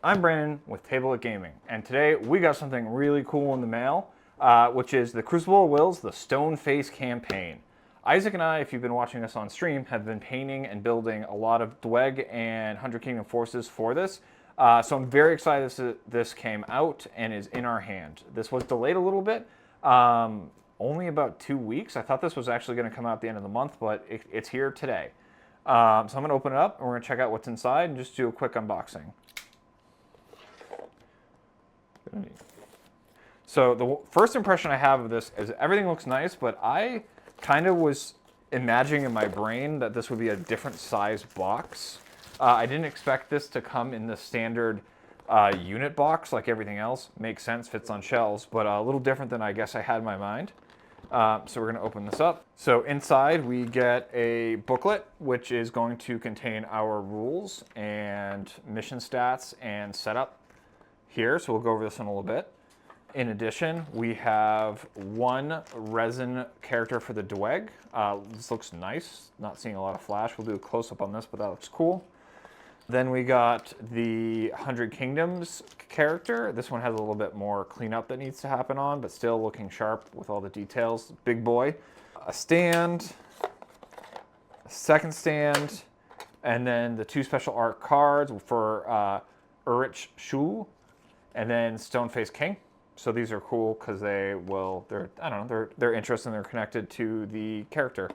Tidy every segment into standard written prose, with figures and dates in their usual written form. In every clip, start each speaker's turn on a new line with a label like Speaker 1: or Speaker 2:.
Speaker 1: I'm Brandon with Table at Gaming, and today we got something really cool in the mail, which is the Crucible of Wills, the Stoneface campaign. Isaac and I, if you've been watching us on stream, have been painting and building a lot of Dweg and Hundred Kingdom forces for this. So I'm very excited this came out and is in our hand. This was delayed a little bit, only about 2 weeks. I thought this was actually going to come out at the end of the month, but it's here today. So I'm going to open it up and we're going to check out what's inside and just do a quick unboxing. So the first impression I have of this is everything looks nice, but I kind of was imagining in my brain that this would be a different size box. I didn't expect this to come in the standard unit box like everything else. Makes sense, fits on shelves, but a little different than I guess I had in my mind. So we're going to open this up. So inside we get a booklet, which is going to contain our rules and mission stats and setup here, so we'll go over this in a little bit. In addition, we have one resin character for the Dweg. This looks nice, not seeing a lot of flash. We'll do a close-up on this, but that looks cool. Then we got the Hundred Kingdoms character. This one has a little bit more cleanup that needs to happen on, but still looking sharp with all the details. Big boy. A stand, a second stand, and then the two special art cards for Urich Shu, and then Stoneface King. So these are cool because they're interesting. They're connected to the character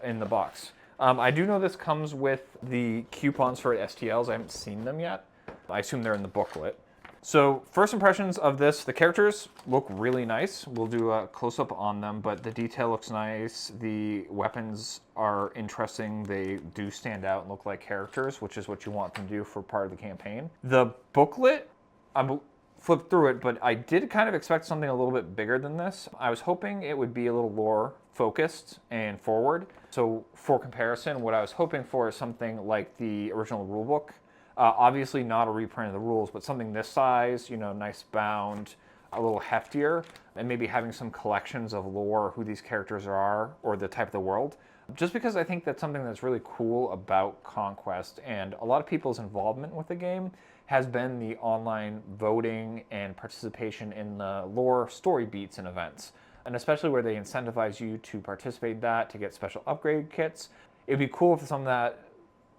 Speaker 1: in the box. I do know this comes with the coupons for STLs. I haven't seen them yet. I assume they're in the booklet. So first impressions of this, the characters look really nice. We'll do a close-up on them, but the detail looks nice. The weapons are interesting. They do stand out and look like characters, which is what you want them to do for part of the campaign. The booklet, I'm flipped through it, but I did kind of expect something a little bit bigger than this. I was hoping it would be a little lore focused and forward. So for comparison, what I was hoping for is something like the original rulebook. Obviously not a reprint of the rules, but something this size, nice bound, a little heftier, and maybe having some collections of lore, who these characters are, or the type of the world. Just because I think that's something that's really cool about Conquest, and a lot of people's involvement with the game has been the online voting and participation in the lore story beats and events. And especially where they incentivize you to participate in that, to get special upgrade kits. It'd be cool if some of that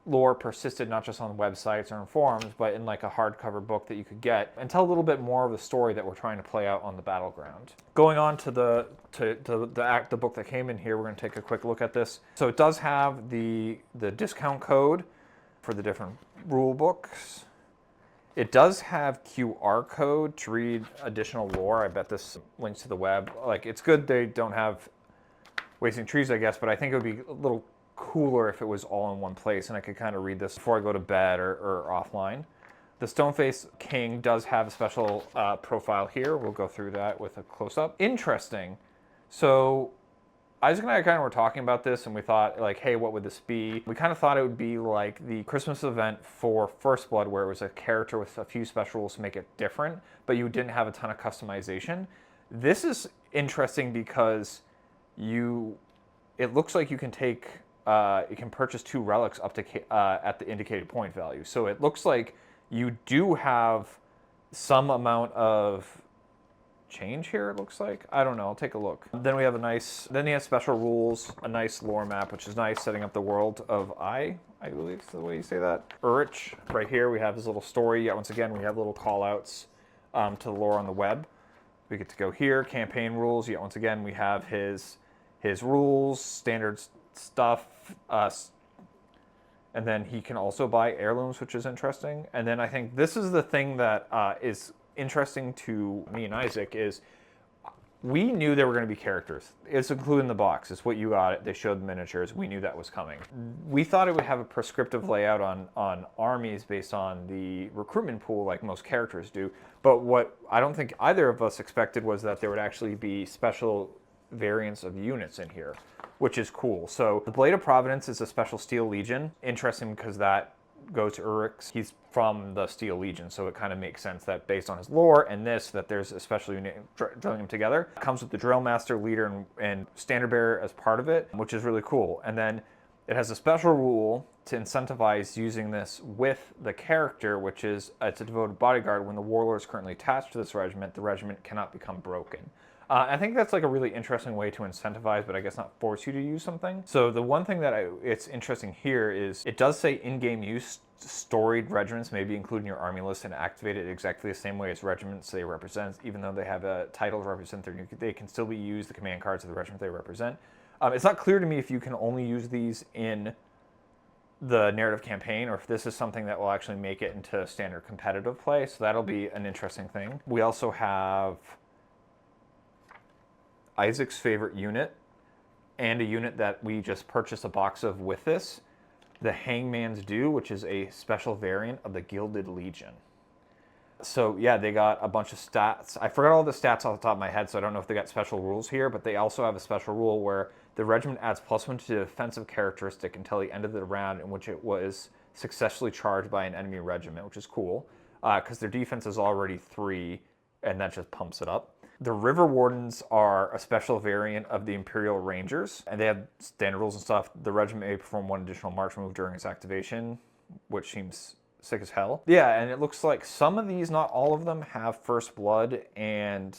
Speaker 1: lore persisted not just on websites or in forums, but in like a hardcover book that you could get and tell a little bit more of the story that we're trying to play out on the battleground. Going on to the book that came in here, we're going to take a quick look at this. So it does have the discount code for the different rule books. It does have QR code to read additional lore. I bet this links to the web. Like, it's good they don't have Wasting Trees, I guess, but I think it would be a little cooler if it was all in one place and I could kind of read this before I go to bed or offline. The Stoneface King does have a special profile here. We'll go through that with a close-up. Interesting. So Isaac and I kind of were talking about this and we thought, like, hey, what would this be? We kind of thought it would be like the Christmas event for First Blood, where it was a character with a few special rules to make it different, but you didn't have a ton of customization. This is interesting because it looks like you can purchase 2 relics up to at the indicated point value. So it looks like you do have some amount of change here, it looks like. I don't know, I'll take a look. Then we have then he has special rules, a nice lore map, which is nice, setting up the world of I believe is the way you say that. Urich, right here, we have his little story. Yeah, once again, we have little call outs to the lore on the web. We get to go here, campaign rules. Yeah, once again, we have his rules, standard stuff, and then he can also buy heirlooms, which is interesting. And then I think this is the thing that is interesting to me and Isaac is we knew there were going to be characters. It's included in the box. It's what you got. They showed the miniatures. We knew that was coming. We thought it would have a prescriptive layout on armies based on the recruitment pool like most characters do. But what I don't think either of us expected was that there would actually be special variants of units in here, which is cool. So the Blade of Providence is a special Steel Legion. Interesting because that goes to Urix. He's from the Steel Legion, so it kind of makes sense that based on his lore and this, that there's a special unit drilling them together. It comes with the Drill Master, Leader, and Standard Bearer as part of it, which is really cool. And then It has a special rule to incentivize using this with the character, which is it's a devoted bodyguard. When the warlord is currently attached to this regiment, the regiment cannot become broken. I think that's like a really interesting way to incentivize, but I guess not force you to use something. So the one thing that it's interesting here is it does say in-game use storied regiments may be included in your army list and activated exactly the same way as regiments they represent. Even though they have a title to represent they can still be used, the command cards of the regiment they represent. It's not clear to me if you can only use these in the narrative campaign or if this is something that will actually make it into standard competitive play. So that'll be an interesting thing. We also have Isaac's favorite unit and a unit that we just purchased a box of with this, the Hangman's Due, which is a special variant of the Gilded Legion. So yeah, they got a bunch of stats. I forgot all the stats off the top of my head, so I don't know if they got special rules here, but they also have a special rule where the regiment adds +1 to the defensive characteristic until the end of the round in which it was successfully charged by an enemy regiment, which is cool, because their defense is already 3, and that just pumps it up. The River Wardens are a special variant of the Imperial Rangers, and they have standard rules and stuff. The regiment may perform 1 additional march move during its activation, which seems sick as hell. Yeah, and it looks like some of these, not all of them, have First Blood, and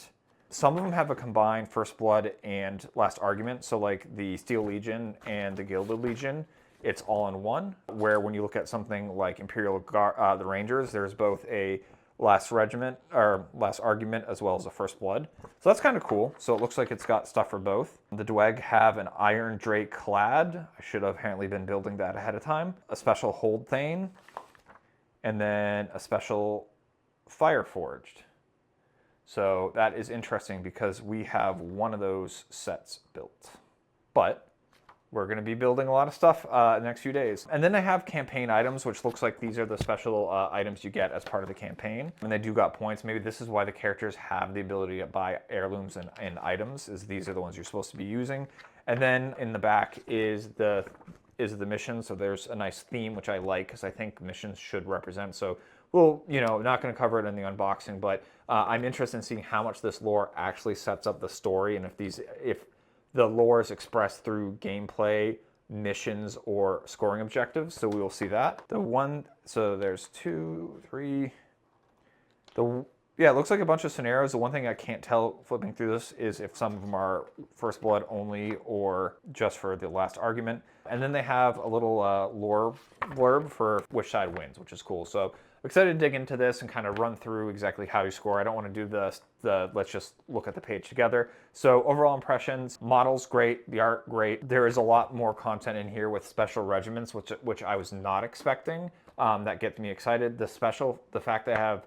Speaker 1: some of them have a combined First Blood and Last Argument. So like the Steel Legion and the Gilded Legion, it's all in one. Where when you look at something like the Rangers, there's both a Last Regiment or Last Argument as well as a First Blood. So that's kind of cool. So it looks like it's got stuff for both. The Dweg have an Iron Drake Clad. I should have apparently been building that ahead of time. A special Hold Thane. And then a special Fire Forged. So that is interesting because we have one of those sets built. But we're going to be building a lot of stuff the next few days. And then I have campaign items, which looks like these are the special items you get as part of the campaign. And they do got points. Maybe this is why the characters have the ability to buy heirlooms and items, is these are the ones you're supposed to be using. And then in the back is the mission. So there's a nice theme, which I like because I think missions should represent. So we'll, not going to cover it in the unboxing, but I'm interested in seeing how much this lore actually sets up the story, and if the lore is expressed through gameplay, missions, or scoring objectives. So we will see that. So there's 2, 3. Yeah, it looks like a bunch of scenarios. The one thing I can't tell flipping through this is if some of them are First Blood only or just for the Last Argument. And then they have a little lore blurb for which side wins, which is cool. So I'm excited to dig into this and kind of run through exactly how you score. I don't want to do the let's just look at the page together. So overall impressions, models great, the art great. There is a lot more content in here with special regiments, which I was not expecting. That gets me excited. The fact that I have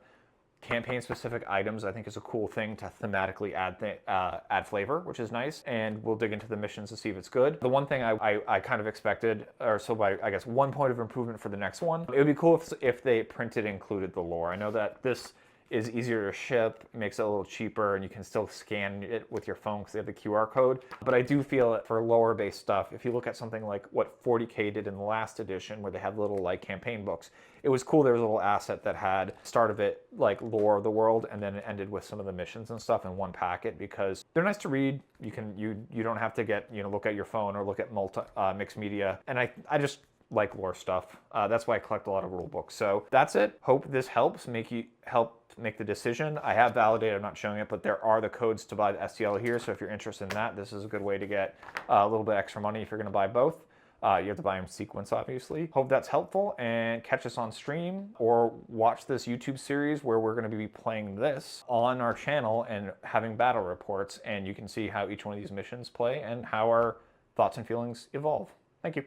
Speaker 1: campaign-specific items, I think, is a cool thing to thematically add flavor, which is nice. And we'll dig into the missions to see if it's good. The one thing I kind of expected, or so by, I guess, 1 point of improvement for the next one, it would be cool if they included the lore. I know that this is easier to ship, makes it a little cheaper, and you can still scan it with your phone because they have the QR code. But I do feel that for lower-based stuff, if you look at something like what 40K did in the last edition, where they had little like campaign books, it was cool. There was a little asset that had start of it like lore of the world, and then it ended with some of the missions and stuff in one packet because they're nice to read. You don't have to get look at your phone or look at mixed media, and I just like lore stuff. That's why I collect a lot of rule books. So that's it. Hope this helps make the decision. I have validated, I'm not showing it, but there are the codes to buy the STL here. So if you're interested in that, this is a good way to get a little bit extra money if you're going to buy both. You have to buy them in sequence, obviously. Hope that's helpful, and catch us on stream or watch this YouTube series where we're going to be playing this on our channel and having battle reports, and you can see how each one of these missions play and how our thoughts and feelings evolve. Thank you.